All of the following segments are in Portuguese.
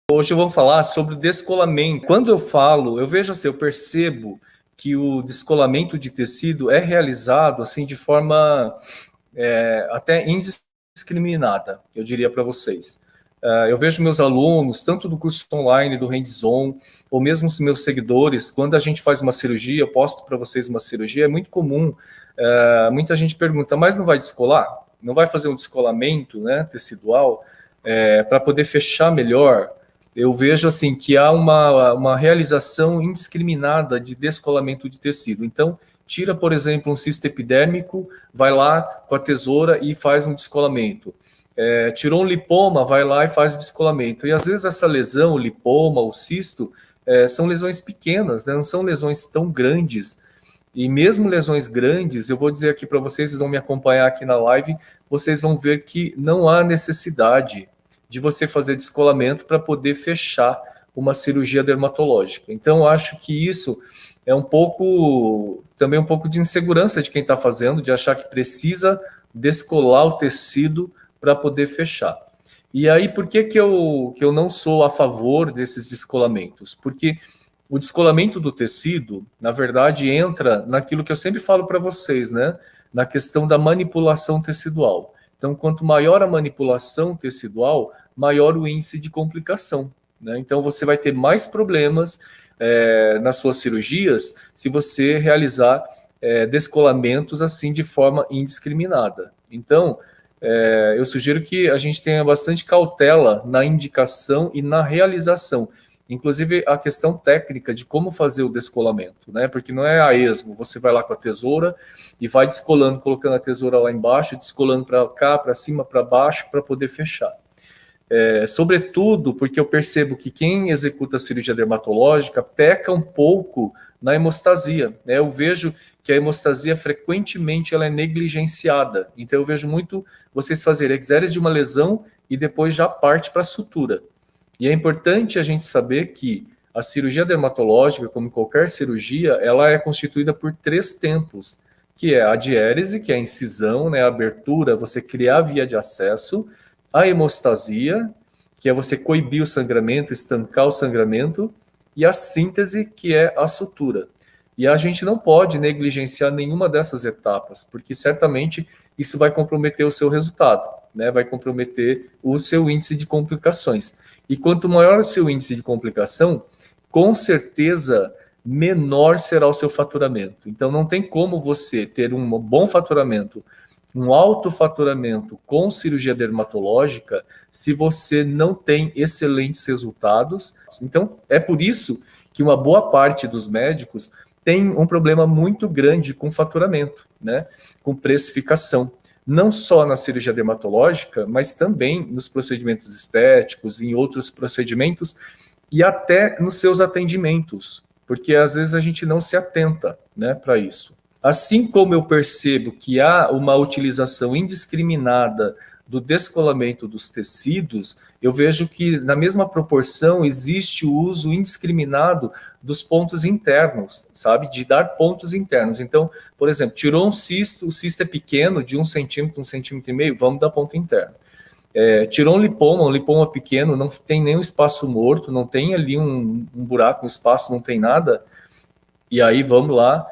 Hoje eu vou falar sobre o descolamento. Quando eu falo, eu vejo assim, eu percebo que o descolamento de tecido é realizado assim de forma até indiscriminada, eu diria para vocês. Eu vejo meus alunos, tanto do curso online, do hands-on, ou mesmo os meus seguidores, quando a gente faz uma cirurgia, eu posto para vocês uma cirurgia, é muito comum, muita gente pergunta, mas não vai descolar? Não vai fazer um descolamento, né, tecidual, para poder fechar melhor? Eu vejo assim que há uma realização indiscriminada de descolamento de tecido. Então, tira, por exemplo, um cisto epidérmico, vai lá com a tesoura e faz um descolamento. Tirou um lipoma, vai lá e faz o descolamento. E às vezes essa lesão, o lipoma, o cisto, são lesões pequenas, né? Não são lesões tão grandes. E mesmo lesões grandes, eu vou dizer aqui para vocês, vocês vão me acompanhar aqui na live, vocês vão ver que não há necessidade de você fazer descolamento para poder fechar uma cirurgia dermatológica. Então, eu acho que isso é também um pouco de insegurança de quem está fazendo, de achar que precisa descolar o tecido para poder fechar. E aí, por que eu não sou a favor desses descolamentos? Porque o descolamento do tecido, na verdade, entra naquilo que eu sempre falo para vocês, né? Na questão da manipulação tecidual. Então, quanto maior a manipulação tecidual, maior o índice de complicação, né? Então, você vai ter mais problemas nas suas cirurgias se você realizar descolamentos assim de forma indiscriminada. Então, eu sugiro que a gente tenha bastante cautela na indicação e na realização. Inclusive a questão técnica de como fazer o descolamento, né? Porque não é a esmo, você vai lá com a tesoura e vai descolando, colocando a tesoura lá embaixo, descolando para cá, para cima, para baixo, para poder fechar. Sobretudo porque eu percebo que quem executa a cirurgia dermatológica peca um pouco na hemostasia, né? Eu vejo que a hemostasia frequentemente ela é negligenciada, então eu vejo muito vocês fazerem exéreses de uma lesão e depois já parte para a sutura. E é importante a gente saber que a cirurgia dermatológica, como qualquer cirurgia, ela é constituída por 3 tempos, que é a diérese, que é a incisão, né, a abertura, você criar a via de acesso, a hemostasia, que é você coibir o sangramento, estancar o sangramento, e a síntese, que é a sutura. E a gente não pode negligenciar nenhuma dessas etapas, porque certamente isso vai comprometer o seu resultado, né, vai comprometer o seu índice de complicações. E quanto maior o seu índice de complicação, com certeza menor será o seu faturamento. Então não tem como você ter um bom faturamento, um alto faturamento com cirurgia dermatológica se você não tem excelentes resultados. Então é por isso que uma boa parte dos médicos tem um problema muito grande com faturamento, né? Com precificação. Não só na cirurgia dermatológica, mas também nos procedimentos estéticos, em outros procedimentos e até nos seus atendimentos, porque às vezes a gente não se atenta, né, para isso. Assim como eu percebo que há uma utilização indiscriminada do descolamento dos tecidos, eu vejo que na mesma proporção existe o uso indiscriminado dos pontos internos, sabe? De dar pontos internos. Então, por exemplo, tirou um cisto, o cisto é pequeno, de 1 centímetro, 1,5 centímetros, vamos dar ponto interno. Tirou um lipoma pequeno, não tem nenhum espaço morto, não tem ali um buraco, um espaço, não tem nada, e aí vamos lá,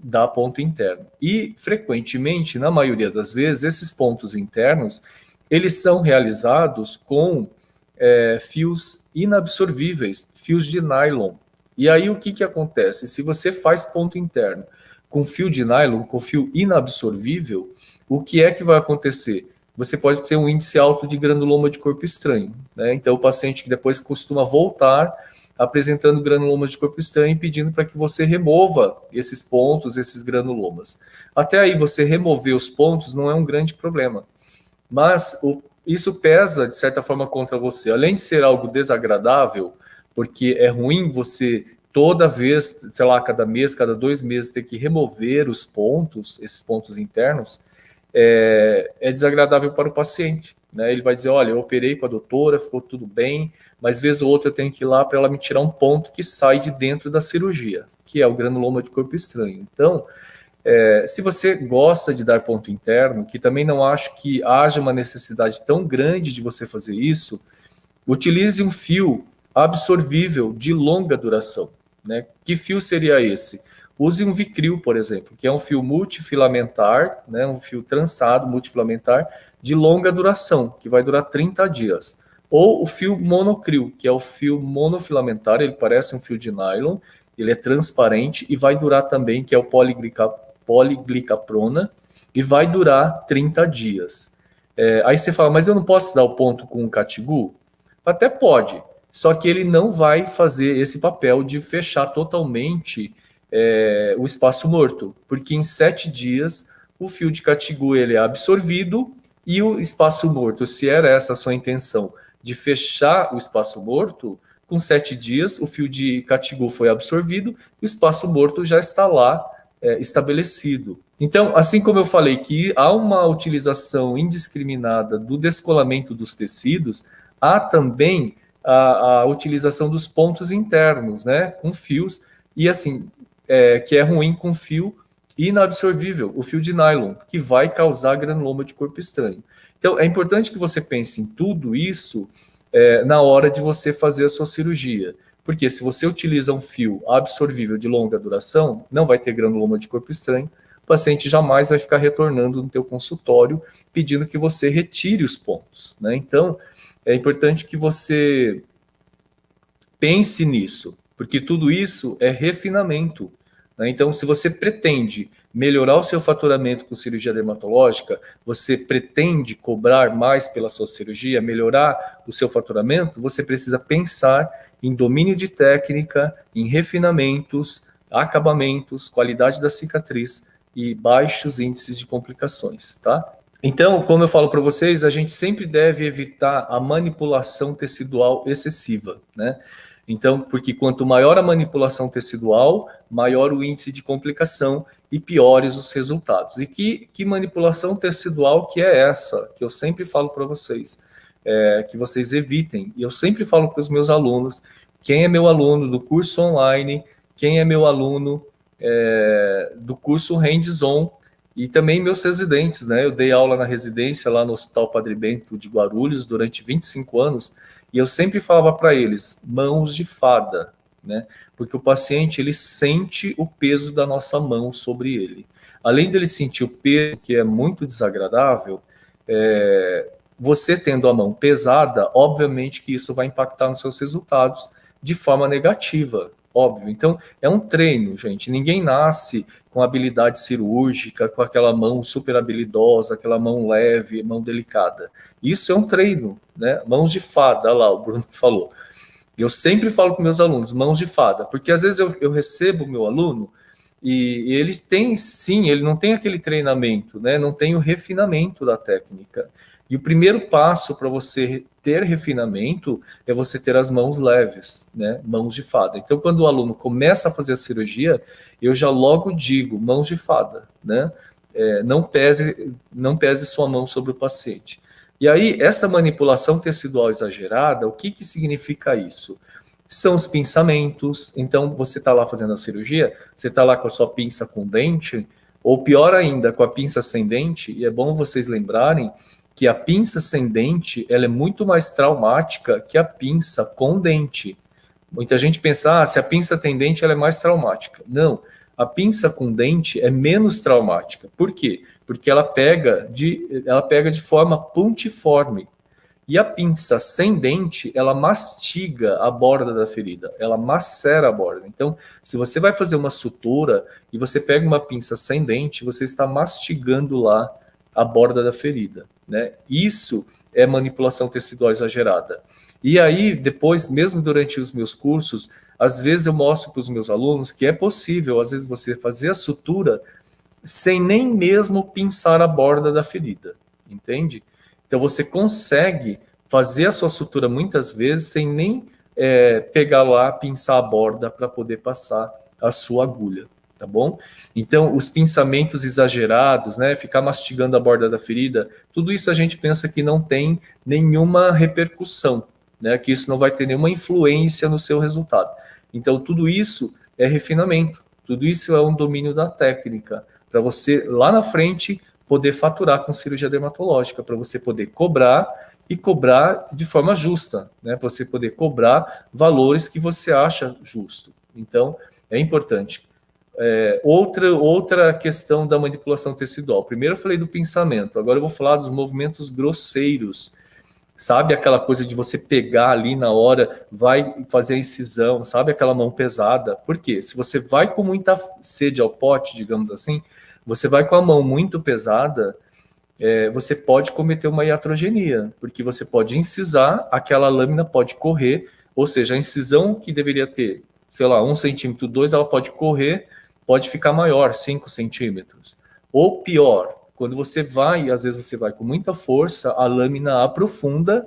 dar ponto interno. E, frequentemente, na maioria das vezes, esses pontos internos, eles são realizados com fios inabsorvíveis, fios de nylon. E aí o que acontece? Se você faz ponto interno com fio de nylon, com fio inabsorvível, o que é que vai acontecer? Você pode ter um índice alto de granuloma de corpo estranho, né? Então o paciente que depois costuma voltar apresentando granulomas de corpo estranho e pedindo para que você remova esses pontos, esses granulomas. Até aí, você remover os pontos não é um grande problema, mas isso pesa, de certa forma, contra você. Além de ser algo desagradável, porque é ruim você toda vez, sei lá, cada mês, cada 2 meses, ter que remover os pontos, esses pontos internos, é desagradável para o paciente, né? Ele vai dizer, olha, eu operei com a doutora, ficou tudo bem, mas vez ou outra eu tenho que ir lá para ela me tirar um ponto que sai de dentro da cirurgia, que é o granuloma de corpo estranho. Então, se você gosta de dar ponto interno, que também não acho que haja uma necessidade tão grande de você fazer isso, Utilize um fio absorvível de longa duração, né? Que fio seria esse? Use um Vicryl, por exemplo, que é um fio multifilamentar, né? Um fio trançado multifilamentar de longa duração, que vai durar 30 dias. Ou o fio monocryl, que é o fio monofilamentar, ele parece um fio de nylon, ele é transparente e vai durar também, que é o poliglicaprona, e vai durar 30 dias. Aí você fala, mas eu não posso dar o ponto com o Catigu? Até pode, só que ele não vai fazer esse papel de fechar totalmente o espaço morto, porque em 7 dias o fio de Catigu ele é absorvido e o espaço morto, se era essa a sua intenção, de fechar o espaço morto, com 7 dias o fio de Catigu foi absorvido e o espaço morto já está lá estabelecido. Então, assim como eu falei que há uma utilização indiscriminada do descolamento dos tecidos, há também a utilização dos pontos internos, né, com fios, e assim, que é ruim com fio inabsorvível, o fio de nylon, que vai causar granuloma de corpo estranho. Então, é importante que você pense em tudo isso na hora de você fazer a sua cirurgia. Porque se você utiliza um fio absorvível de longa duração, não vai ter granuloma de corpo estranho, o paciente jamais vai ficar retornando no teu consultório pedindo que você retire os pontos, né? Então, é importante que você pense nisso, porque tudo isso é refinamento, né? Então, se você pretende melhorar o seu faturamento com cirurgia dermatológica, você pretende cobrar mais pela sua cirurgia, melhorar o seu faturamento, você precisa pensar em domínio de técnica, em refinamentos, acabamentos, qualidade da cicatriz e baixos índices de complicações, tá? Então, como eu falo para vocês, a gente sempre deve evitar a manipulação tecidual excessiva, né? Então, porque quanto maior a manipulação tecidual, maior o índice de complicação e piores os resultados. E que manipulação tecidual que é essa? Que eu sempre falo para vocês, que vocês evitem. E eu sempre falo para os meus alunos, quem é meu aluno do curso online, quem é meu aluno do curso Hands-On, e também meus residentes, né? Eu dei aula na residência lá no Hospital Padre Bento de Guarulhos durante 25 anos, e eu sempre falava para eles, mãos de fada, né? Porque o paciente, ele sente o peso da nossa mão sobre ele. Além dele sentir o peso, que é muito desagradável, você tendo a mão pesada, obviamente que isso vai impactar nos seus resultados de forma negativa, óbvio. Então, é um treino, gente. Ninguém nasce com habilidade cirúrgica, com aquela mão super habilidosa, aquela mão leve, mão delicada. Isso é um treino, né? Mãos de fada, olha lá, o Bruno falou. Eu sempre falo com meus alunos, mãos de fada, porque às vezes eu recebo o meu aluno e ele tem, sim, ele não tem aquele treinamento, né? Não tem o refinamento da técnica. E o primeiro passo para você ter refinamento é você ter as mãos leves, né? Mãos de fada. Então, quando o aluno começa a fazer a cirurgia, eu já logo digo, mãos de fada, né? Não pese sua mão sobre o paciente. E aí, essa manipulação tecidual exagerada, o que significa isso? São os pinçamentos. Então, você está lá fazendo a cirurgia, você está lá com a sua pinça com dente, ou pior ainda, com a pinça sem dente, e é bom vocês lembrarem que a pinça sem dente, ela é muito mais traumática que a pinça com dente. Muita gente pensa, se a pinça tem dente, ela é mais traumática. Não, a pinça com dente é menos traumática. Por quê? Porque ela pega de forma pontiforme. E a pinça sem dente, ela mastiga a borda da ferida, ela macera a borda. Então, se você vai fazer uma sutura e você pega uma pinça sem dente, você está mastigando lá a borda da ferida, né? Isso é manipulação tecidual exagerada. E aí, depois, mesmo durante os meus cursos, às vezes eu mostro para os meus alunos que é possível, às vezes, você fazer a sutura sem nem mesmo pinçar a borda da ferida, entende? Então, você consegue fazer a sua sutura muitas vezes sem nem pegar lá, pinçar a borda para poder passar a sua agulha, tá bom? Então, os pinçamentos exagerados, né, ficar mastigando a borda da ferida, tudo isso a gente pensa que não tem nenhuma repercussão, né, que isso não vai ter nenhuma influência no seu resultado. Então, tudo isso é refinamento, tudo isso é um domínio da técnica, para você, lá na frente, poder faturar com cirurgia dermatológica, para você poder cobrar e cobrar de forma justa, né? Você poder cobrar valores que você acha justo. Então, é importante. Outra questão da manipulação tecidual. Primeiro eu falei do pensamento, agora eu vou falar dos movimentos grosseiros. Sabe aquela coisa de você pegar ali na hora, vai fazer a incisão, sabe aquela mão pesada? Por quê? Se você vai com muita sede ao pote, digamos assim, você vai com a mão muito pesada, você pode cometer uma iatrogenia, porque você pode incisar, aquela lâmina pode correr, ou seja, a incisão que deveria ter, sei lá, 1 centímetro, 2, ela pode correr, pode ficar maior, 5 centímetros. Ou pior, quando você vai, às vezes você vai com muita força, a lâmina aprofunda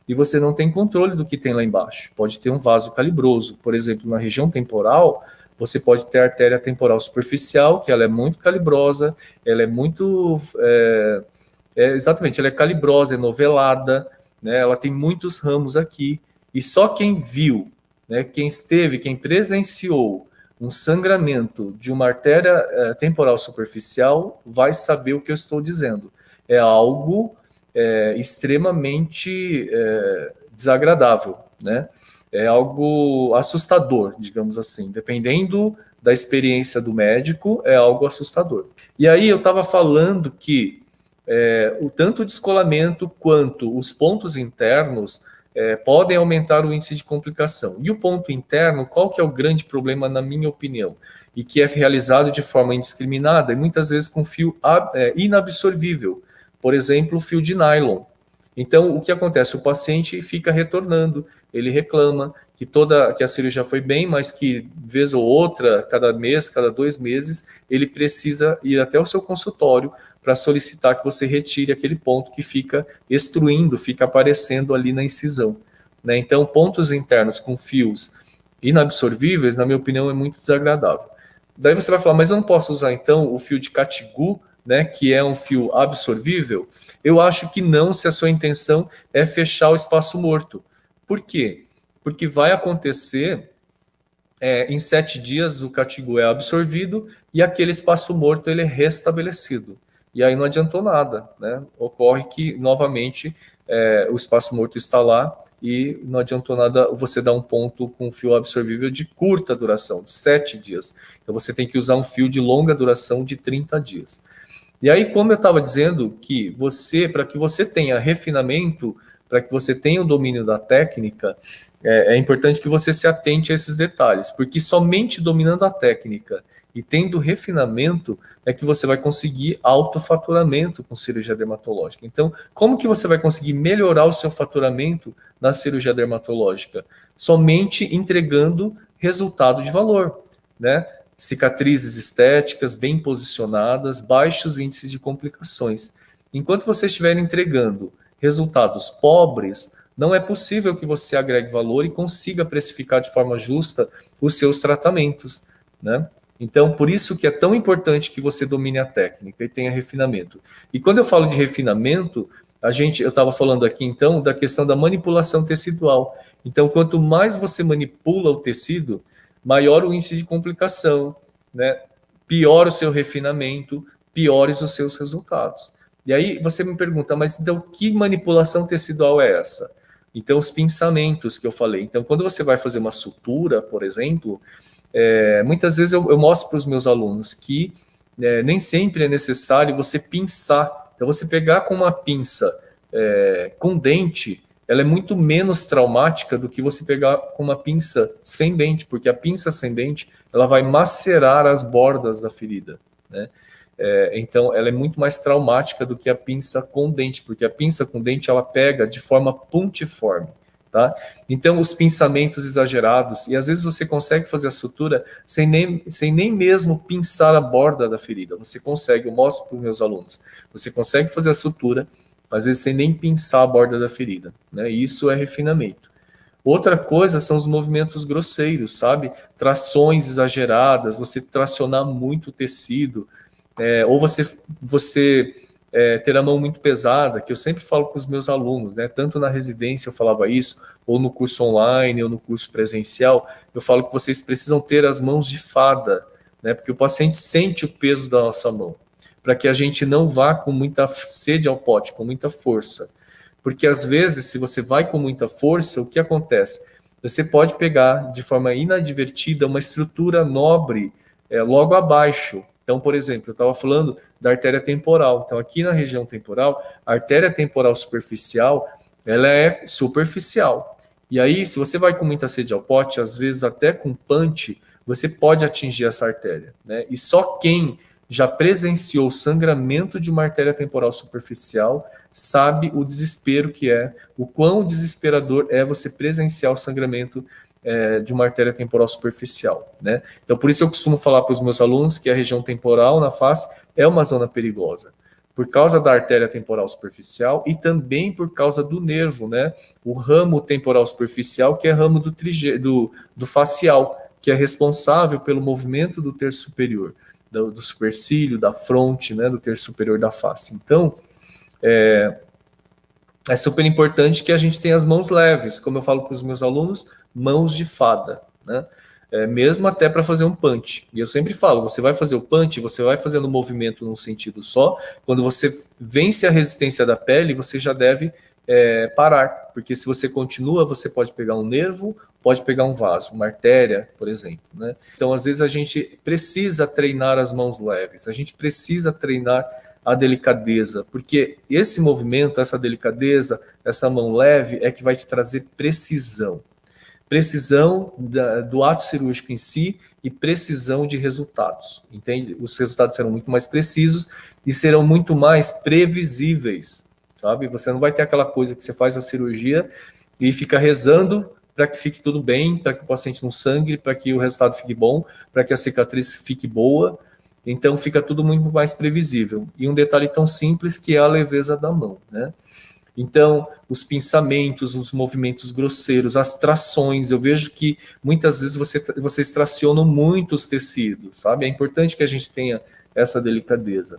e você não tem controle do que tem lá embaixo. Pode ter um vaso calibroso, por exemplo, na região temporal, você pode ter artéria temporal superficial, que ela é muito calibrosa, ela é muito... exatamente, ela é calibrosa, é novelada, né? Ela tem muitos ramos aqui, e só quem viu, né, quem esteve, quem presenciou um sangramento de uma artéria temporal superficial vai saber o que eu estou dizendo. É algo extremamente desagradável, né? É algo assustador, digamos assim. Dependendo da experiência do médico, é algo assustador. E aí eu estava falando que tanto o descolamento quanto os pontos internos podem aumentar o índice de complicação. E o ponto interno, qual que é o grande problema, na minha opinião? E que é realizado de forma indiscriminada e muitas vezes com fio inabsorvível. Por exemplo, o fio de nylon. Então, o que acontece? O paciente fica retornando, ele reclama que a cirurgia foi bem, mas que vez ou outra, cada mês, cada 2 meses, ele precisa ir até o seu consultório para solicitar que você retire aquele ponto que fica extruindo, fica aparecendo ali na incisão, né? Então, pontos internos com fios inabsorvíveis, na minha opinião, é muito desagradável. Daí você vai falar, mas eu não posso usar então o fio de Categu, né, que é um fio absorvível? Eu acho que não, se a sua intenção é fechar o espaço morto. Por quê? Porque vai acontecer, em 7 dias o Categu é absorvido e aquele espaço morto ele é restabelecido. E aí não adiantou nada, né? Ocorre que, novamente, o espaço morto está lá e não adiantou nada você dar um ponto com fio absorvível de curta duração, de 7 dias. Então você tem que usar um fio de longa duração de 30 dias. E aí, como eu estava dizendo, que para que você tenha refinamento, para que você tenha o domínio da técnica, é importante que você se atente a esses detalhes, porque somente dominando a técnica e tendo refinamento é que você vai conseguir alto faturamento com cirurgia dermatológica. Então, como que você vai conseguir melhorar o seu faturamento na cirurgia dermatológica? Somente entregando resultado de valor, né? Cicatrizes estéticas bem posicionadas, baixos índices de complicações. Enquanto você estiver entregando resultados pobres, não é possível que você agregue valor e consiga precificar de forma justa os seus tratamentos, né? Então, por isso que é tão importante que você domine a técnica e tenha refinamento. E quando eu falo de refinamento, eu estava falando aqui, então, da questão da manipulação tecidual. Então, quanto mais você manipula o tecido, maior o índice de complicação, né? Pior o seu refinamento, piores os seus resultados. E aí você me pergunta, mas então que manipulação tecidual é essa? Então, os pinçamentos que eu falei. Então, quando você vai fazer uma sutura, por exemplo, muitas vezes eu mostro para os meus alunos que nem sempre é necessário você pinçar. Então, você pegar com uma pinça com dente, ela é muito menos traumática do que você pegar com uma pinça sem dente, porque a pinça sem dente, ela vai macerar as bordas da ferida, né? Então, ela é muito mais traumática do que a pinça com dente, porque a pinça com dente, ela pega de forma pontiforme, tá? Então, os pinçamentos exagerados, e às vezes você consegue fazer a sutura sem nem mesmo pinçar a borda da ferida. Você consegue, eu mostro para os meus alunos, você consegue fazer a sutura, às vezes sem nem pinçar a borda da ferida, né? Isso é refinamento. Outra coisa são os movimentos grosseiros, sabe? Trações exageradas, você tracionar muito o tecido, ou você ter a mão muito pesada, que eu sempre falo com os meus alunos, né? Tanto na residência eu falava isso, ou no curso online, ou no curso presencial, eu falo que vocês precisam ter as mãos de fada, né? Porque o paciente sente o peso da nossa mão, para que a gente não vá com muita sede ao pote, com muita força. Porque às vezes, se você vai com muita força, o que acontece? Você pode pegar de forma inadvertida uma estrutura nobre logo abaixo. Então, por exemplo, eu estava falando da artéria temporal. Então, aqui na região temporal, a artéria temporal superficial, ela é superficial. E aí, se você vai com muita sede ao pote, às vezes até com punch, você pode atingir essa artéria, né? E só quem já presenciou o sangramento de uma artéria temporal superficial sabe o desespero que é, o quão desesperador é você presenciar o sangramento de uma artéria temporal superficial, né? Então, por isso eu costumo falar para os meus alunos que a região temporal na face é uma zona perigosa, por causa da artéria temporal superficial e também por causa do nervo, né? O ramo temporal superficial, que é ramo do facial, que é responsável pelo movimento do terço superior, do supercílio, da fronte, né? Do terço superior da face. Então, é super importante que a gente tenha as mãos leves, como eu falo para os meus alunos, mãos de fada, né? Mesmo até para fazer um punch. E eu sempre falo, você vai fazer o punch, você vai fazendo o movimento num sentido só, quando você vence a resistência da pele, você já deve parar, porque se você continua, você pode pegar um nervo, pode pegar um vaso, uma artéria, por exemplo, né? Então, às vezes, a gente precisa treinar as mãos leves, a gente precisa treinar a delicadeza, porque esse movimento, essa delicadeza, essa mão leve é que vai te trazer precisão. Precisão do ato cirúrgico em si e precisão de resultados, entende? Os resultados serão muito mais precisos e serão muito mais previsíveis, sabe? Você não vai ter aquela coisa que você faz a cirurgia e fica rezando para que fique tudo bem, para que o paciente não sangre, para que o resultado fique bom, para que a cicatriz fique boa. Então fica tudo muito mais previsível. E um detalhe tão simples que é a leveza da mão, né? Então, os pinçamentos, os movimentos grosseiros, as trações, eu vejo que muitas vezes vocês tracionam muito os tecidos, sabe? É importante que a gente tenha essa delicadeza.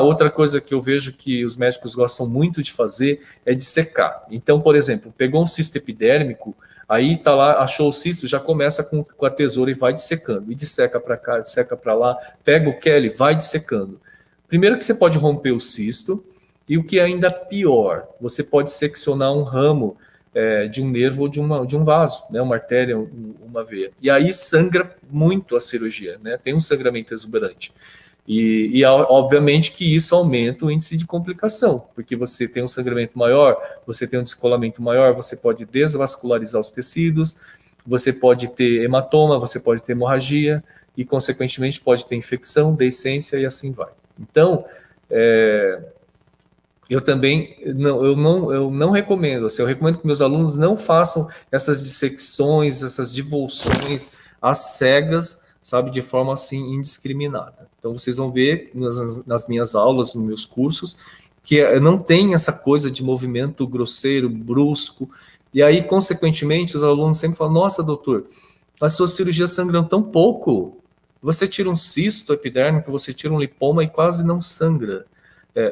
Outra coisa que eu vejo que os médicos gostam muito de fazer é de secar. Então, por exemplo, pegou um cisto epidérmico, aí tá lá, achou o cisto, já começa com a tesoura e vai dissecando. E disseca para cá, disseca para lá, pega o Kelly, vai dissecando. Primeiro que você pode romper o cisto, e o que é ainda pior, você pode seccionar um ramo de um nervo ou de um vaso, né, uma artéria, uma veia. E aí sangra muito a cirurgia, né, tem um sangramento exuberante. E obviamente que isso aumenta o índice de complicação, porque você tem um sangramento maior, você tem um descolamento maior, você pode desvascularizar os tecidos, você pode ter hematoma, você pode ter hemorragia, e consequentemente pode ter infecção, deiscência e assim vai. Então, eu também eu não recomendo, assim, eu recomendo que meus alunos não façam essas dissecções, essas divulsões às cegas, sabe, de forma assim indiscriminada. Então vocês vão ver nas minhas aulas, nos meus cursos, que não tem essa coisa de movimento grosseiro, brusco, e aí, consequentemente, os alunos sempre falam, nossa, doutor, as suas cirurgias sangram tão pouco, você tira um cisto epidérmico, você tira um lipoma e quase não sangra.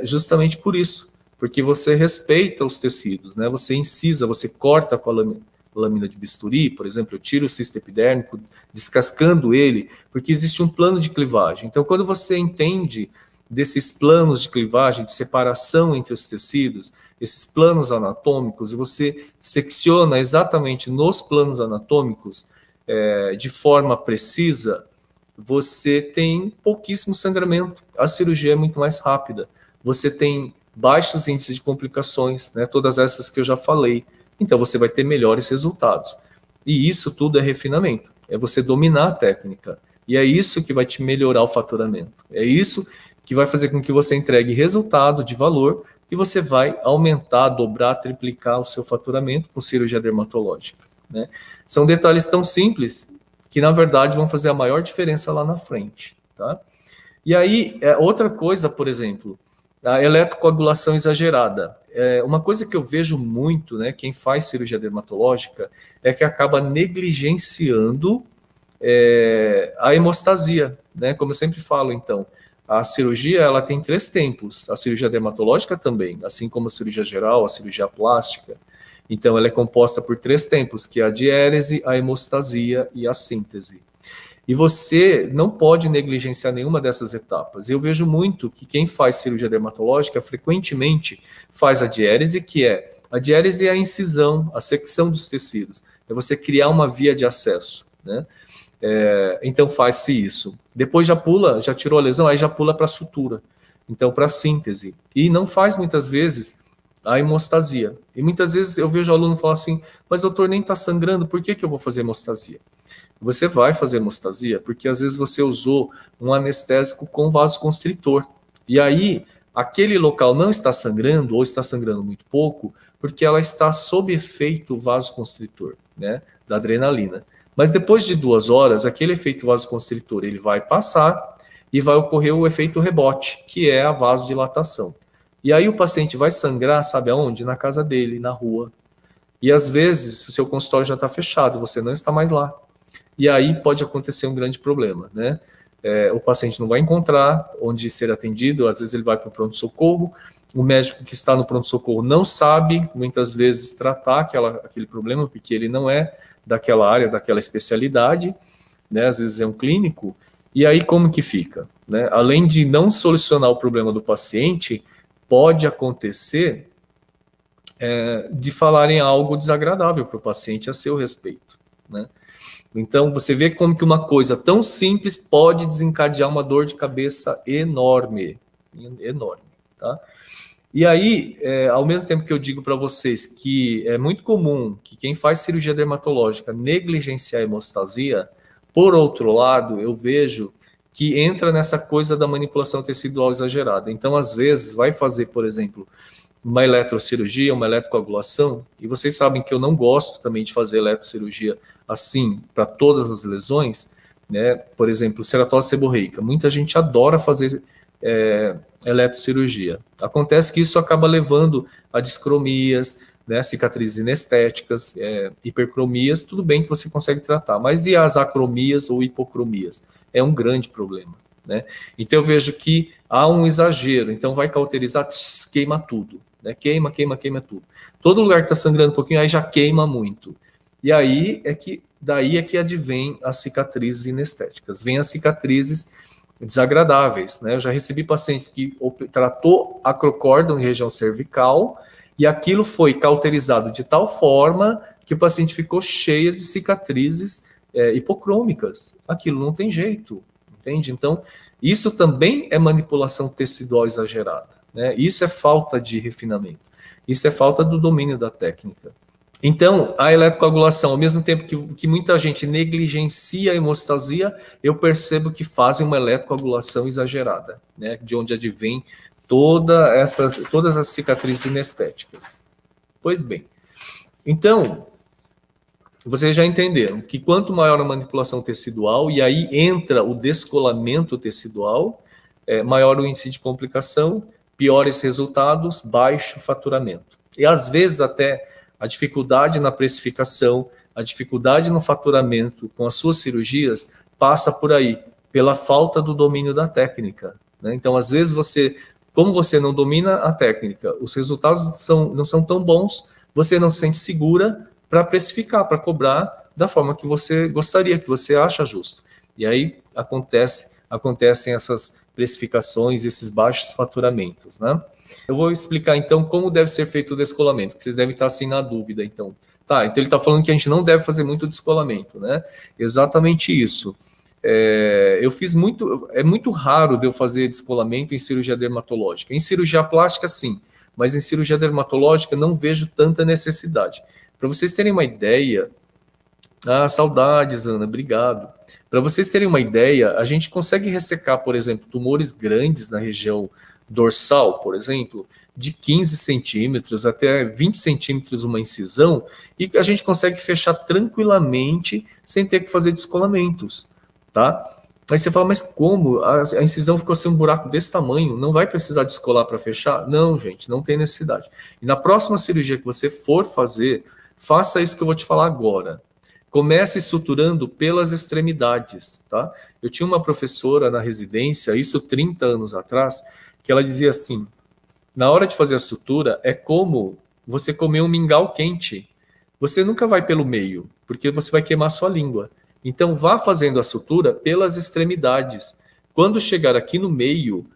Justamente por isso, porque você respeita os tecidos, né? Você incisa, você corta com a lâmina de bisturi, por exemplo, eu tiro o cisto epidérmico, descascando ele, porque existe um plano de clivagem. Então, quando você entende desses planos de clivagem, de separação entre os tecidos, esses planos anatômicos, e você secciona exatamente nos planos anatômicos, de forma precisa, você tem pouquíssimo sangramento, a cirurgia é muito mais rápida. Você tem baixos índices de complicações, né? Todas essas que eu já falei. Então, você vai ter melhores resultados. E isso tudo é refinamento. É você dominar a técnica. E é isso que vai te melhorar o faturamento. É isso que vai fazer com que você entregue resultado de valor e você vai aumentar, dobrar, triplicar o seu faturamento com cirurgia dermatológica, né? São detalhes tão simples que, na verdade, vão fazer a maior diferença lá na frente, tá? E aí, outra coisa, por exemplo, a eletrocoagulação exagerada. Uma coisa que eu vejo muito, né, quem faz cirurgia dermatológica, é que acaba negligenciando a hemostasia, né? Como eu sempre falo, então, a cirurgia ela tem 3 tempos, a cirurgia dermatológica também, assim como a cirurgia geral, a cirurgia plástica. Então, ela é composta por 3 tempos, que é a diérese, a hemostasia e a síntese. E você não pode negligenciar nenhuma dessas etapas. Eu vejo muito que quem faz cirurgia dermatológica frequentemente faz a diérese, que é a diérese é a incisão, a secção dos tecidos. É você criar uma via de acesso, né? Então faz-se isso. Depois já pula, já tirou a lesão, aí já pula para a sutura. Então, para a síntese. E não faz muitas vezes a hemostasia. E muitas vezes eu vejo o aluno falar assim, mas doutor, nem está sangrando, por que eu vou fazer hemostasia? Você vai fazer hemostasia porque às vezes você usou um anestésico com vasoconstritor. E aí, aquele local não está sangrando, ou está sangrando muito pouco, porque ela está sob efeito vasoconstritor, né, da adrenalina. Mas depois de 2 horas, aquele efeito vasoconstritor ele vai passar e vai ocorrer o efeito rebote, que é a vasodilatação. E aí o paciente vai sangrar, sabe aonde? Na casa dele, na rua. E às vezes o seu consultório já está fechado, você não está mais lá. E aí pode acontecer um grande problema, né? O paciente não vai encontrar onde ser atendido, às vezes ele vai para o pronto-socorro, o médico que está no pronto-socorro não sabe, muitas vezes, tratar aquele problema, porque ele não é daquela área, daquela especialidade, né? Às vezes é um clínico, e aí como que fica? Né? Além de não solucionar o problema do paciente, pode acontecer de falarem algo desagradável para o paciente a seu respeito, né? Então, você vê como que uma coisa tão simples pode desencadear uma dor de cabeça enorme, enorme, tá? E aí, ao mesmo tempo que eu digo para vocês que é muito comum que quem faz cirurgia dermatológica negligenciar a hemostasia, por outro lado, eu vejo que entra nessa coisa da manipulação tecidual exagerada. Então, às vezes, vai fazer, por exemplo, uma eletrocirurgia, uma eletrocoagulação, e vocês sabem que eu não gosto também de fazer eletrocirurgia assim, para todas as lesões, né? Por exemplo, ceratose seborreica. Muita gente adora fazer eletrocirurgia. Acontece que isso acaba levando a discromias, né, cicatrizes inestéticas, hipercromias, tudo bem que você consegue tratar, mas e as acromias ou hipocromias? É um grande problema, né? Então eu vejo que há um exagero, então vai cauterizar, queima tudo, né? Queima tudo. Todo lugar que está sangrando um pouquinho, aí já queima muito. E aí daí é que advém as cicatrizes inestéticas, vem as cicatrizes desagradáveis, né? Eu já recebi pacientes que tratou acrocórdon em região cervical e aquilo foi cauterizado de tal forma que o paciente ficou cheio de cicatrizes hipocrômicas. Aquilo não tem jeito, entende? Então, isso também é manipulação tecidual exagerada, né? Isso é falta de refinamento, isso é falta do domínio da técnica. Então, a eletrocoagulação, ao mesmo tempo que muita gente negligencia a hemostasia, eu percebo que fazem uma eletrocoagulação exagerada, né, de onde advém todas as cicatrizes inestéticas. Pois bem, então, vocês já entenderam que quanto maior a manipulação tecidual, e aí entra o descolamento tecidual, maior o índice de complicação, piores resultados, baixo faturamento. E às vezes até a dificuldade na precificação, a dificuldade no faturamento com as suas cirurgias passa por aí, pela falta do domínio da técnica, né? Então, às vezes como você não domina a técnica, os resultados não são tão bons, você não se sente segura para precificar, para cobrar da forma que você gostaria, que você acha justo. E aí acontecem essas precificações, esses baixos faturamentos, né? Eu vou explicar, então, como deve ser feito o descolamento, que vocês devem estar assim na dúvida, então. Tá, então ele está falando que a gente não deve fazer muito descolamento, né? Exatamente isso. Eu fiz é muito raro de eu fazer descolamento em cirurgia dermatológica. Em cirurgia plástica, sim, mas em cirurgia dermatológica não vejo tanta necessidade. Para vocês terem uma ideia... saudades, Ana, obrigado. Para vocês terem uma ideia, a gente consegue ressecar, por exemplo, tumores grandes na região dorsal, por exemplo, de 15 centímetros até 20 centímetros uma incisão, e a gente consegue fechar tranquilamente sem ter que fazer descolamentos, tá? Aí você fala, mas como? A incisão ficou sem um buraco desse tamanho, não vai precisar descolar para fechar? Não, gente, não tem necessidade. E na próxima cirurgia que você for fazer, faça isso que eu vou te falar agora. Comece suturando pelas extremidades, tá? Eu tinha uma professora na residência, isso 30 anos atrás, que ela dizia assim, na hora de fazer a sutura, é como você comer um mingau quente. Você nunca vai pelo meio, porque você vai queimar sua língua. Então, vá fazendo a sutura pelas extremidades. Quando chegar aqui no meio,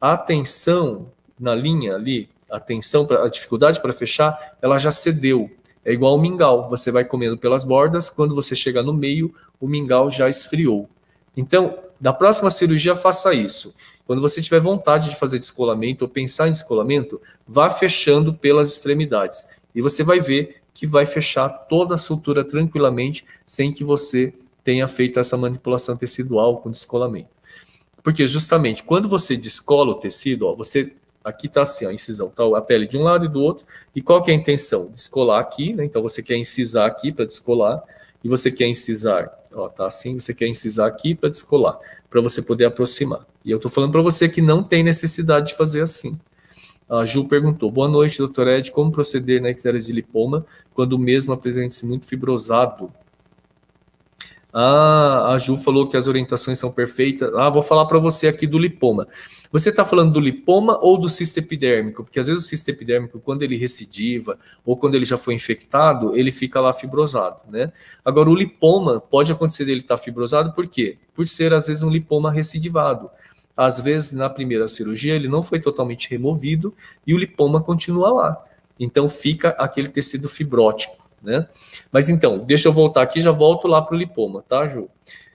a tensão na linha ali, a tensão, a dificuldade para fechar, ela já cedeu. É igual ao mingau, você vai comendo pelas bordas, quando você chegar no meio, o mingau já esfriou. Então, na próxima cirurgia, faça isso. Quando você tiver vontade de fazer descolamento ou pensar em descolamento, vá fechando pelas extremidades. E você vai ver que vai fechar toda a sutura tranquilamente, sem que você tenha feito essa manipulação tecidual com descolamento. Porque justamente quando você descola o tecido, ó, você aqui está assim, ó, a incisão, tá a pele de um lado e do outro. E qual que é a intenção? Descolar aqui, né? Então você quer incisar aqui para descolar e você quer incisar, ó, tá assim, você quer incisar aqui para descolar, para você poder aproximar. E eu estou falando para você que não tem necessidade de fazer assim. A Ju perguntou: boa noite, doutor Ed, como proceder na eczeres de lipoma quando o mesmo apresenta-se muito fibrosado? Ah, a Ju falou que as orientações são perfeitas. Ah, vou falar para você aqui do lipoma. Você está falando do lipoma ou do cisto epidérmico? Porque às vezes o cisto epidérmico, quando ele recidiva ou quando ele já foi infectado, ele fica lá fibrosado, né? Agora, o lipoma pode acontecer dele estar fibrosado, por quê? Por ser, às vezes, um lipoma recidivado. Às vezes, na primeira cirurgia, ele não foi totalmente removido e o lipoma continua lá. Então, fica aquele tecido fibrótico, né? Mas então, deixa eu voltar aqui, já volto lá para o lipoma, tá, Ju?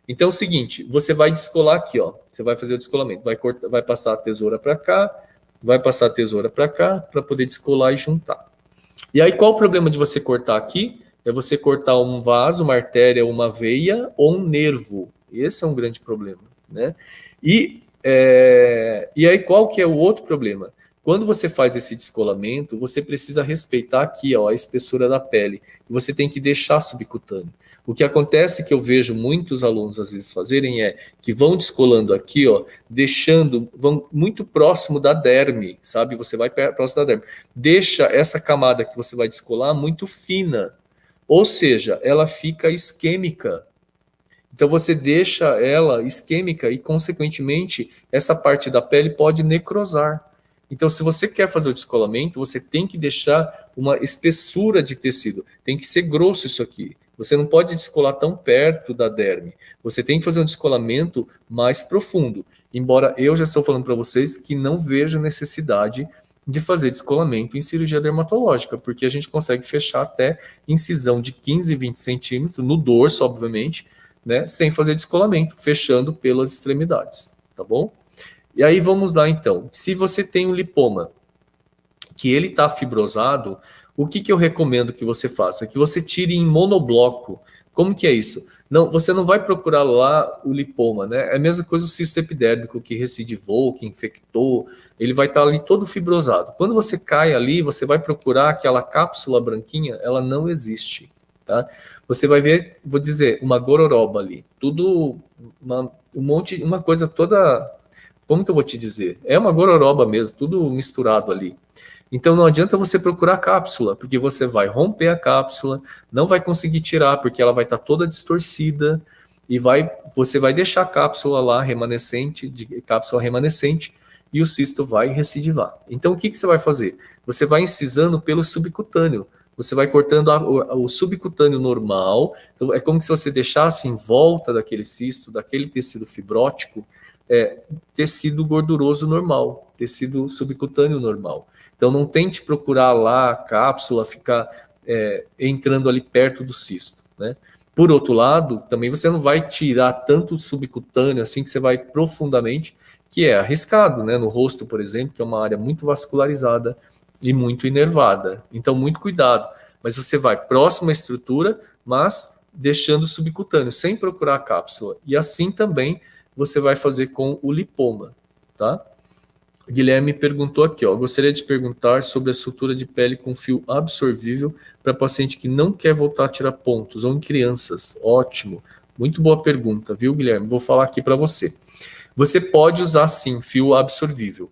Então é o seguinte, você vai descolar aqui, ó. Você vai fazer o descolamento, vai cortar, vai passar a tesoura para cá, vai passar a tesoura para cá, para poder descolar e juntar. E aí, qual o problema de você cortar aqui? É você cortar um vaso, uma artéria, uma veia ou um nervo. Esse é um grande problema, né? E aí, qual que é o outro problema? Quando você faz esse descolamento, você precisa respeitar aqui, ó, a espessura da pele. E você tem que deixar subcutâneo. O que acontece que eu vejo muitos alunos às vezes fazerem é que vão descolando aqui, ó, deixando, vão muito próximo da derme, sabe? Você vai próximo da derme. Deixa essa camada que você vai descolar muito fina. Ou seja, ela fica isquêmica. Então você deixa ela isquêmica e, consequentemente, essa parte da pele pode necrosar. Então, se você quer fazer o descolamento, você tem que deixar uma espessura de tecido. Tem que ser grosso isso aqui. Você não pode descolar tão perto da derme. Você tem que fazer um descolamento mais profundo. Embora eu já estou falando para vocês que não vejo necessidade de fazer descolamento em cirurgia dermatológica, porque a gente consegue fechar até incisão de 15, 20 centímetros, no dorso, obviamente, né, sem fazer descolamento, fechando pelas extremidades, tá bom? E aí vamos lá então. Se você tem um lipoma que ele está fibrosado, o que eu recomendo que você faça? Que você tire em monobloco. Como que é isso? Não, você não vai procurar lá o lipoma, né? É a mesma coisa o cisto epidérmico que recidivou, que infectou, ele vai estar ali todo fibrosado. Quando você cai ali, você vai procurar aquela cápsula branquinha, ela não existe, tá? Você vai ver, vou dizer, uma gororoba ali, tudo, uma coisa toda, como que eu vou te dizer? É uma gororoba mesmo, tudo misturado ali. Então não adianta você procurar cápsula, porque você vai romper a cápsula, não vai conseguir tirar, porque ela vai estar toda distorcida, e você vai deixar a cápsula lá remanescente, e o cisto vai recidivar. Então o que você vai fazer? Você vai incisando pelo subcutâneo. Você vai cortando o subcutâneo normal. Então, é como se você deixasse em volta daquele cisto, daquele tecido fibrótico, tecido gorduroso normal, tecido subcutâneo normal. Então não tente procurar lá a cápsula, ficar entrando ali perto do cisto, né? Por outro lado, também você não vai tirar tanto subcutâneo assim que você vai profundamente, que é arriscado, né? No rosto, por exemplo, que é uma área muito vascularizada e muito inervada. Então, muito cuidado. Mas você vai próximo à estrutura, mas deixando subcutâneo, sem procurar a cápsula. E assim também você vai fazer com o lipoma, tá? Guilherme perguntou aqui, ó, gostaria de perguntar sobre a sutura de pele com fio absorvível para paciente que não quer voltar a tirar pontos, ou em crianças. Ótimo, muito boa pergunta, viu, Guilherme? Vou falar aqui para você. Você pode usar, sim, fio absorvível.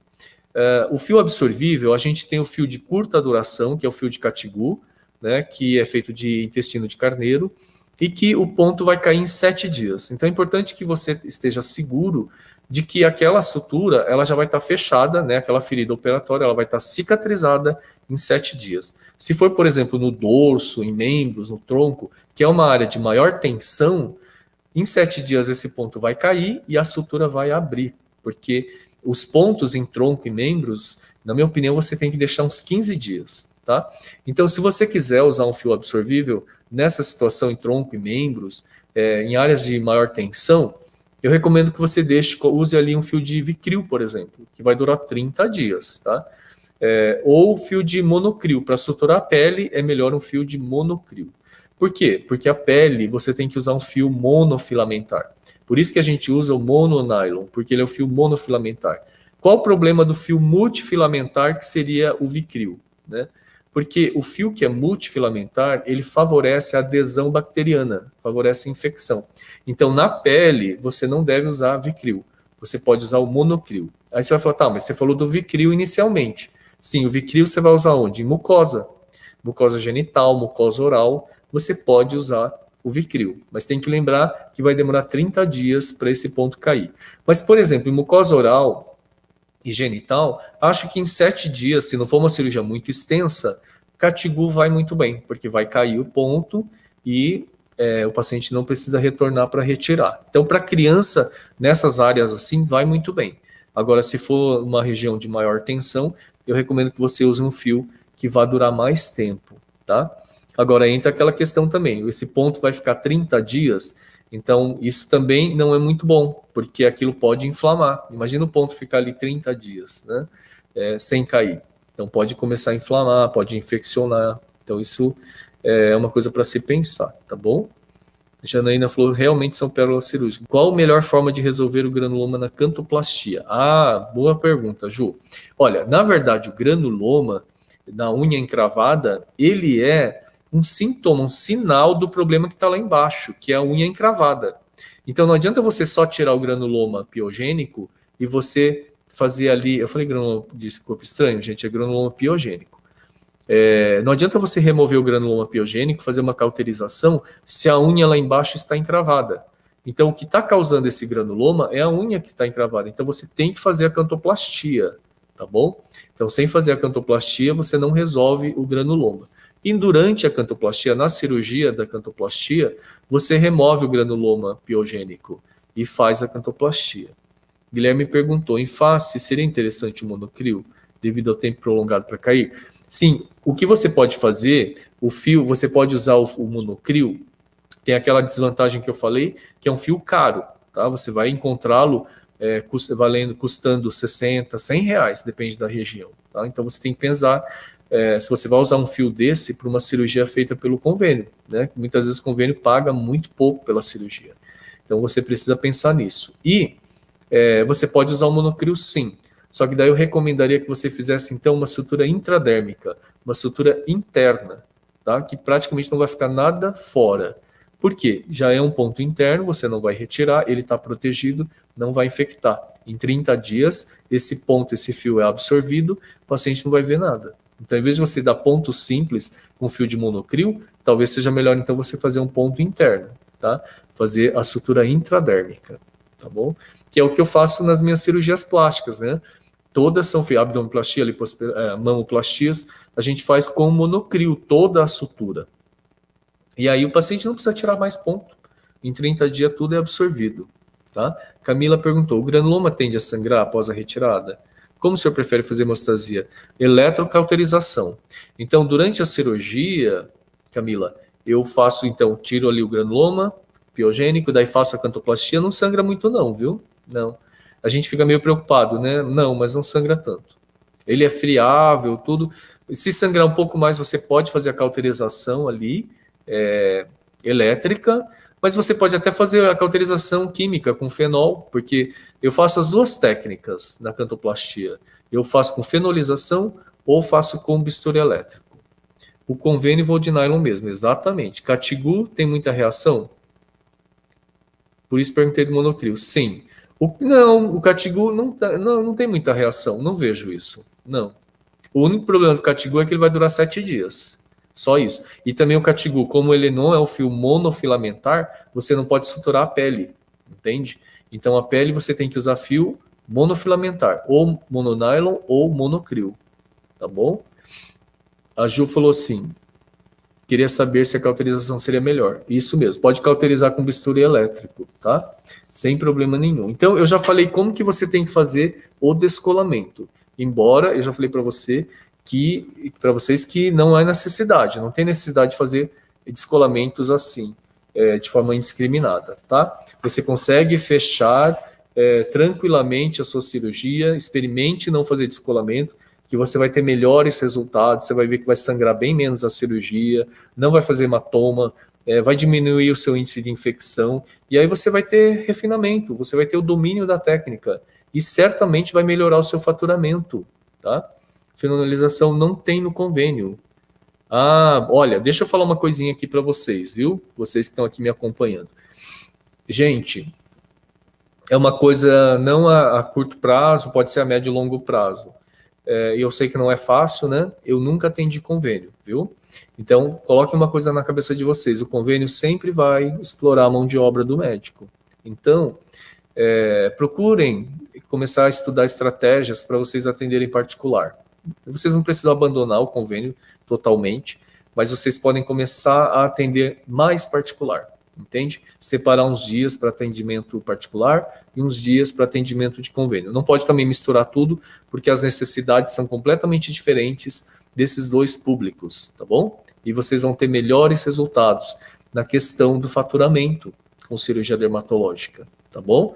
O fio absorvível, a gente tem o fio de curta duração, que é o fio de Catigu, né, que é feito de intestino de carneiro, e que o ponto vai cair em 7 dias. Então é importante que você esteja seguro de que aquela sutura ela já vai estar fechada, né, aquela ferida operatória ela vai estar cicatrizada em 7 dias. Se for, por exemplo, no dorso, em membros, no tronco, que é uma área de maior tensão, Em 7 dias esse ponto vai cair e a sutura vai abrir, porque os pontos em tronco e membros, na minha opinião, você tem que deixar uns 15 dias, tá? Então, se você quiser usar um fio absorvível nessa situação em tronco e membros, em áreas de maior tensão, eu recomendo que você use ali um fio de Vicryl, por exemplo, que vai durar 30 dias, tá? Ou fio de monocryl. Para suturar a pele, é melhor um fio de monocryl. Por quê? Porque a pele você tem que usar um fio monofilamentar. Por isso que a gente usa o mononylon, porque ele é o fio monofilamentar. Qual o problema do fio multifilamentar, que seria o Vicryl, né? Porque o fio que é multifilamentar, ele favorece a adesão bacteriana, favorece a infecção. Então, na pele, você não deve usar Vicryl. Você pode usar o monocryl. Aí você vai falar, tá, mas você falou do Vicryl inicialmente. Sim, o Vicryl você vai usar onde? Em mucosa. Mucosa genital, mucosa oral, você pode usar o Vicryl. Mas tem que lembrar que vai demorar 30 dias para esse ponto cair. Mas, por exemplo, em mucosa oral e genital, acho que em 7 dias, se não for uma cirurgia muito extensa, Catigu vai muito bem, porque vai cair o ponto e o paciente não precisa retornar para retirar. Então, para criança, nessas áreas assim, vai muito bem. Agora, se for uma região de maior tensão, eu recomendo que você use um fio que vá durar mais tempo, tá? Agora, entra aquela questão também, esse ponto vai ficar 30 dias, então isso também não é muito bom, porque aquilo pode inflamar. Imagina o ponto ficar ali 30 dias, né? Sem cair. Então pode começar a inflamar, pode infeccionar. Então isso é uma coisa para se pensar, tá bom? A Janaína falou, realmente são pérolas cirúrgicas. Qual a melhor forma de resolver o granuloma na cantoplastia? Ah, boa pergunta, Ju. Olha, na verdade, o granuloma na unha encravada, ele é um sintoma, um sinal do problema que está lá embaixo, que é a unha encravada. Então não adianta você só tirar o granuloma piogênico e você fazer ali, eu falei granuloma de corpo estranho, gente, é granuloma piogênico. Não adianta você remover o granuloma piogênico, fazer uma cauterização, se a unha lá embaixo está encravada. Então, o que está causando esse granuloma é a unha que está encravada. Então, você tem que fazer a cantoplastia, tá bom? Então, sem fazer a cantoplastia, você não resolve o granuloma. E durante a cantoplastia, na cirurgia da cantoplastia, você remove o granuloma piogênico e faz a cantoplastia. Guilherme perguntou, em face, seria interessante o monocryl, devido ao tempo prolongado para cair? Sim, o que você pode fazer, o fio, você pode usar o monocryl, tem aquela desvantagem que eu falei, que é um fio caro, tá? Você vai encontrá-lo custando 60, 100 reais, depende da região, tá? Então você tem que pensar se você vai usar um fio desse para uma cirurgia feita pelo convênio, né? Muitas vezes o convênio paga muito pouco pela cirurgia. Então você precisa pensar nisso. E você pode usar o monocryl sim, só que daí eu recomendaria que você fizesse então uma sutura intradérmica, uma sutura interna, tá? Que praticamente não vai ficar nada fora. Por quê? Já é um ponto interno, você não vai retirar, ele está protegido, não vai infectar. Em 30 dias, esse ponto, esse fio é absorvido, o paciente não vai ver nada. Então, em vez de você dar pontos simples com fio de monocryl, talvez seja melhor então você fazer um ponto interno, tá? Fazer a sutura intradérmica, tá bom? Que é o que eu faço nas minhas cirurgias plásticas, né? Todas são abdominoplastia, mamoplastias, a gente faz com monocryl, toda a sutura. E aí o paciente não precisa tirar mais ponto. Em 30 dias tudo é absorvido, tá? Camila perguntou, o granuloma tende a sangrar após a retirada? Como o senhor prefere fazer hemostasia? Eletrocauterização. Então, durante a cirurgia, Camila, eu faço, então, tiro ali o granuloma piogênico, daí faço a cantoplastia, não sangra muito não, viu? Não. A gente fica meio preocupado, né? Não, mas não sangra tanto. Ele é friável, tudo. Se sangrar um pouco mais, você pode fazer a cauterização ali, elétrica, mas você pode até fazer a cauterização química com fenol, porque eu faço as duas técnicas na cantoplastia. Eu faço com fenolização ou faço com bisturi elétrico. O convênio vou de nylon mesmo, exatamente. Catigu tem muita reação? Por isso perguntei do monocryl. Sim. O Catigu não tem muita reação, não vejo isso. Não. O único problema do Catigu é que ele vai durar 7 dias. Só isso. E também o Catigu, como ele não é um fio monofilamentar, você não pode suturar a pele, entende? Então a pele você tem que usar fio monofilamentar, ou mononylon ou monocryl, tá bom? A Ju falou assim, queria saber se a cauterização seria melhor. Isso mesmo, pode cauterizar com bisturi elétrico, tá? Sem problema nenhum. Então, eu já falei como que você tem que fazer o descolamento. Embora eu já falei para vocês que não há necessidade, não tem necessidade de fazer descolamentos assim, de forma indiscriminada, tá? Você consegue fechar tranquilamente a sua cirurgia, experimente não fazer descolamento, que você vai ter melhores resultados, você vai ver que vai sangrar bem menos a cirurgia, não vai fazer hematoma, vai diminuir o seu índice de infecção, e aí você vai ter refinamento, você vai ter o domínio da técnica, e certamente vai melhorar o seu faturamento, tá? Finalização não tem no convênio. Ah, olha, deixa eu falar uma coisinha aqui para vocês, viu? Vocês que estão aqui me acompanhando. Gente, é uma coisa não a curto prazo, pode ser a médio e longo prazo. E eu sei que não é fácil, né? Eu nunca atendi convênio, viu? Então, coloque uma coisa na cabeça de vocês: o convênio sempre vai explorar a mão de obra do médico. Então, procurem começar a estudar estratégias para vocês atenderem particular. Vocês não precisam abandonar o convênio totalmente, mas vocês podem começar a atender mais particular, entende? Separar uns dias para atendimento particular e uns dias para atendimento de convênio. Não pode também misturar tudo, porque as necessidades são completamente diferentes desses dois públicos, tá bom? E vocês vão ter melhores resultados na questão do faturamento com cirurgia dermatológica, tá bom?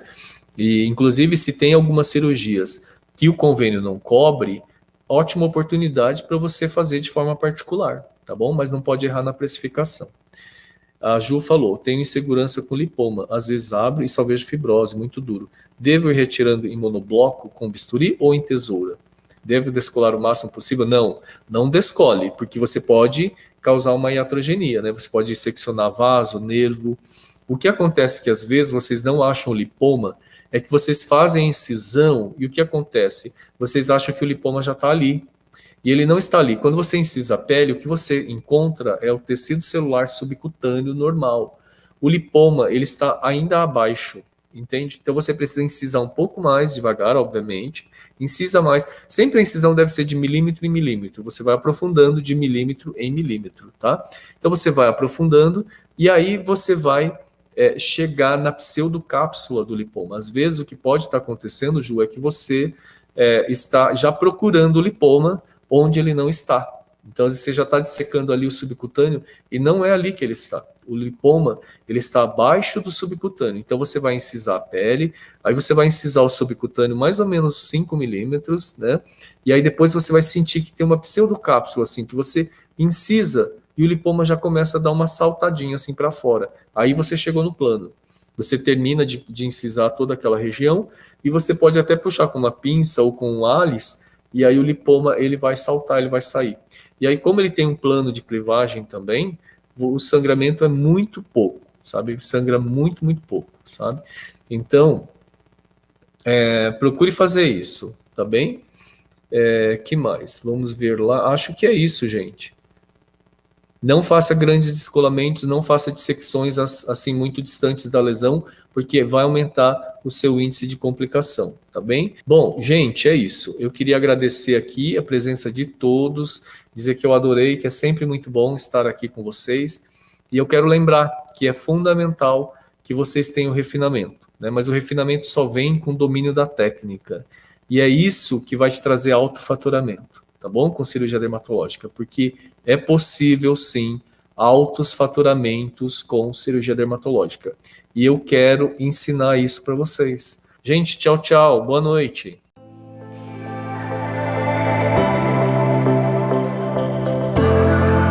E, inclusive, se tem algumas cirurgias que o convênio não cobre, ótima oportunidade para você fazer de forma particular, tá bom? Mas não pode errar na precificação. A Ju falou, tenho insegurança com lipoma, às vezes abre e só vejo fibrose, muito duro. Devo ir retirando em monobloco com bisturi ou em tesoura? Devo descolar o máximo possível? Não, não descole, porque você pode causar uma iatrogenia, né? Você pode seccionar vaso, nervo. O que acontece que às vezes vocês não acham o lipoma, é que vocês fazem a incisão e o que acontece? Vocês acham que o lipoma já está ali. E ele não está ali. Quando você incisa a pele, o que você encontra é o tecido celular subcutâneo normal. O lipoma, ele está ainda abaixo, entende? Então você precisa incisar um pouco mais devagar, obviamente. Incisa mais. Sempre a incisão deve ser de milímetro em milímetro. Você vai aprofundando de milímetro em milímetro, tá? Então você vai aprofundando e aí você vai chegar na pseudocápsula do lipoma. Às vezes o que pode estar acontecendo, Ju, é que você está já procurando o lipoma onde ele não está. Então, às vezes, você já está dissecando ali o subcutâneo e não é ali que ele está. O lipoma, ele está abaixo do subcutâneo. Então, você vai incisar a pele, aí você vai incisar o subcutâneo mais ou menos 5 milímetros, né? E aí depois você vai sentir que tem uma pseudocápsula, assim, que você incisa e o lipoma já começa a dar uma saltadinha assim para fora. Aí você chegou no plano. Você termina de incisar toda aquela região e você pode até puxar com uma pinça ou com um álice e aí o lipoma ele vai saltar, ele vai sair. E aí como ele tem um plano de clivagem também, o sangramento é muito pouco, sabe? Sangra muito, muito pouco, sabe? Então, procure fazer isso, tá bem? Que mais? Vamos ver lá. Acho que é isso, gente. Não faça grandes descolamentos, não faça dissecções assim muito distantes da lesão, porque vai aumentar o seu índice de complicação, tá bem? Bom, gente, é isso. Eu queria agradecer aqui a presença de todos, dizer que eu adorei, que é sempre muito bom estar aqui com vocês. E eu quero lembrar que é fundamental que vocês tenham refinamento, né? Mas o refinamento só vem com o domínio da técnica. E é isso que vai te trazer alto faturamento, tá bom? Com cirurgia dermatológica, porque é possível, sim, altos faturamentos com cirurgia dermatológica. E eu quero ensinar isso para vocês. Gente, tchau, tchau. Boa noite.